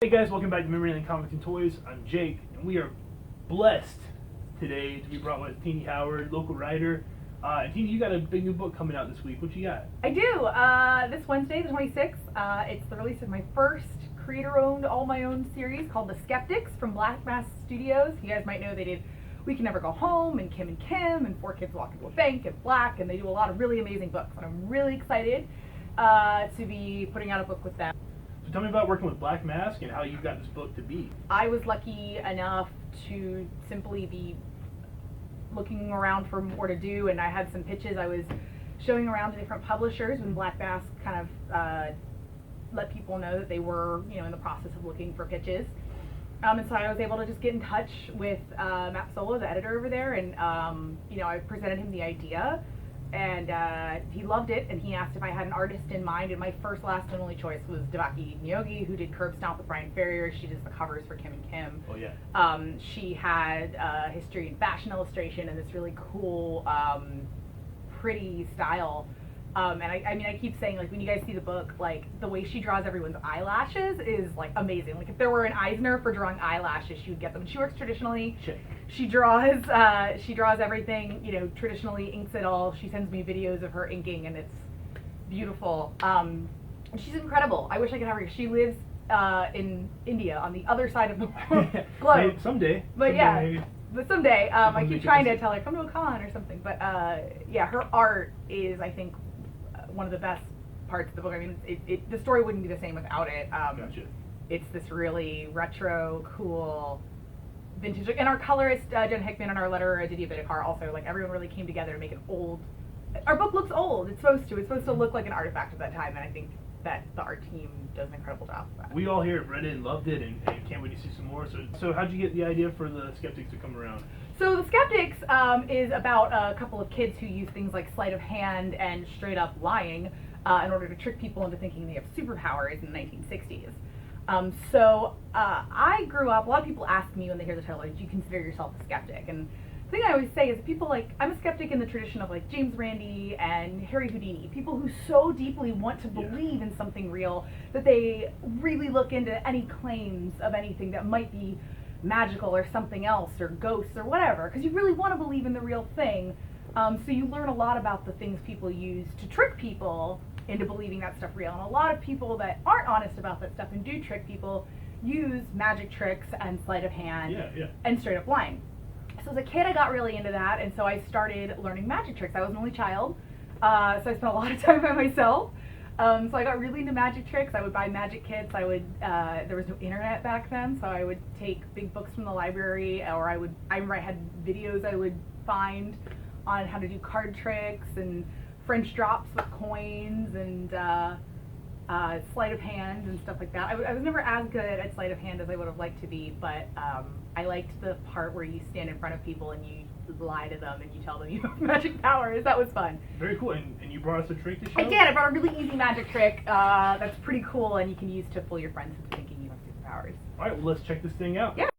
Hey guys, welcome back to Memory Lane Comics and Toys. I'm Jake, and we are blessed today to be brought with Tini Howard, local writer. And Tini, you got a big new book coming out this week. What you got? I do. This Wednesday, the 26th, it's the release of my first creator-owned, all-my-own series called The Skeptics from Black Mass Studios. You guys might know they did We Can Never Go Home, and Kim, and Four Kids Walk Into a Bank, and Black, and they do a lot of really amazing books. And I'm really excited to be putting out a book with them. So tell me about working with Black Mask and how you got this book to be. I was lucky enough to simply be looking around for more to do, and I had some pitches I was showing around to different publishers when Black Mask kind of let people know that they were, in the process of looking for pitches. And so I was able to just get in touch with Matt Solo, the editor over there, and I presented him the idea, and he loved it, and he asked if I had an artist in mind, and my first, last, and only choice was Devaki Nyogi, who did Curb Stomp with Brian Ferrier. She does the covers for Kim and Kim. Oh yeah. She had history in fashion illustration and this really cool, pretty style. And I keep saying, like, when you guys see the book, like, the way she draws everyone's eyelashes is, like, amazing. Like, if there were an Eisner for drawing eyelashes, she would get them. She works traditionally. Check. She draws everything, traditionally, inks it all. She sends me videos of her inking, and it's beautiful. And she's incredible. I wish I could have her. She lives in India, on the other side of the globe. Someday. But someday, I keep trying to tell her, come to a con or something. But her art is, I think, one of the best parts of the book. I mean, the story wouldn't be the same without it. Gotcha. It's this really retro, cool, vintage, and our colorist Jen Hickman and our letterer Didier Bidikar also, like, everyone really came together to make it old. Our book looks old. It's supposed to look like an artifact of that time, and I think that the art team does an incredible job of that. We all here read it and loved it, and can't wait to see some more. So how'd you get the idea for the Skeptics to come around? So The Skeptics is about a couple of kids who use things like sleight of hand and straight up lying in order to trick people into thinking they have superpowers in the 1960s. I grew up, a lot of people ask me when they hear the title, like, do you consider yourself a skeptic? And the thing I always say is people, like, I'm a skeptic in the tradition of, like, James Randi and Harry Houdini, people who so deeply want to believe in something real that they really look into any claims of anything that might be magical or something else or ghosts or whatever, because you really want to believe in the real thing. So you learn a lot about the things people use to trick people into believing that stuff real. And a lot of people that aren't honest about that stuff and do trick people use magic tricks and sleight of hand and straight up lying. So as a kid, I got really into that, and so I started learning magic tricks. I was an only child, so I spent a lot of time by myself. So I got really into magic tricks. I would buy magic kits. There was no internet back then, so I would take big books from the library, or I had videos I would find on how to do card tricks and French drops with coins and sleight of hand and stuff like that. I was never as good at sleight of hand as I would have liked to be, but I liked the part where you stand in front of people and you lie to them and you tell them you have magic powers. That was fun. Very cool. And you brought us a trick to show? I did. I brought a really easy magic trick that's pretty cool and you can use to fool your friends into thinking you have superpowers. All right, well, let's check this thing out. Yeah.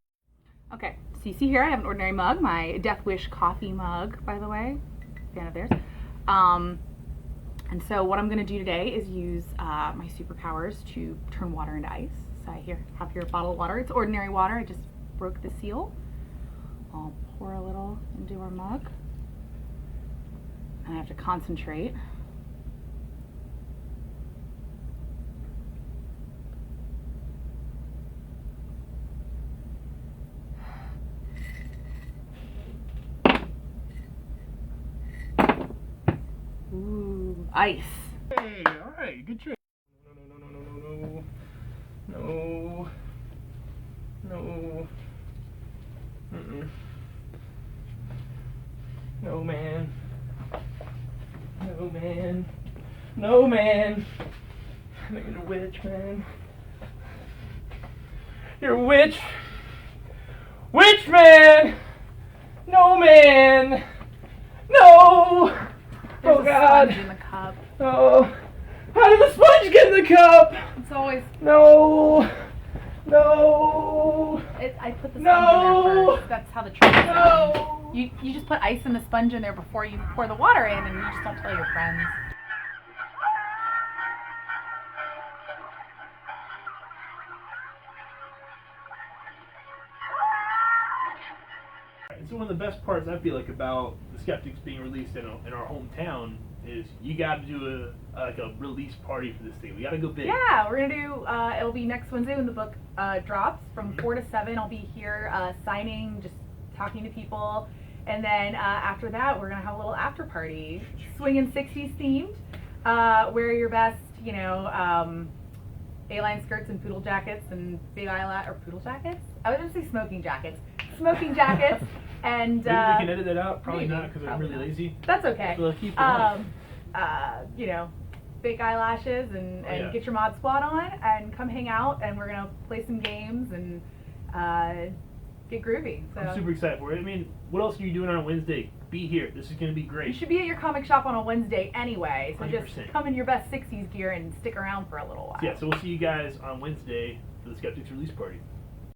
Okay, so you see here I have an ordinary mug, my Death Wish coffee mug, by the way. Fan of theirs. And so what I'm going to do today is use my superpowers to turn water into ice. So I have here a bottle of water. It's ordinary water. I just broke the seal. I'll pour a little into our mug. And I have to concentrate. Ooh, ice. Hey, all right, good trick. No. No, man. I think you're a witch, man. You're a witch. Witch, man. No, man. No. There's Oh, God. A sponge in the cup. Oh. How did the sponge get in the cup? It's always... No. I put the sponge in there first. That's how the trick is done. You just put ice in the sponge in there before you pour the water in, and you just don't tell your friends. And so one of the best parts I feel like about the Skeptics being released in our hometown is you got to do a release party for this thing. We got to go big. Yeah, we're gonna do. It'll be next Wednesday when the book drops from 4 to 7. I'll be here signing, just talking to people, and then after that we're gonna have a little after party, swinging 60s themed. Wear your best, A-line skirts and poodle jackets and big eyelash or poodle jackets. I was gonna say smoking jackets. Smoking jackets. And Maybe we can edit that out. Probably maybe, not because I'm really lazy. That's okay. So keep it on. Fake eyelashes and yeah. get your Mod Squad on and come hang out, and we're gonna play some games and get groovy. So I'm super excited for it. I mean, what else are you doing on a Wednesday? Be here. This is gonna be great. you should be at your comic shop on a Wednesday anyway. So 100%. just come in your best 60s gear and stick around for a little while. Yeah. So we'll see you guys on Wednesday for the Skeptics release party.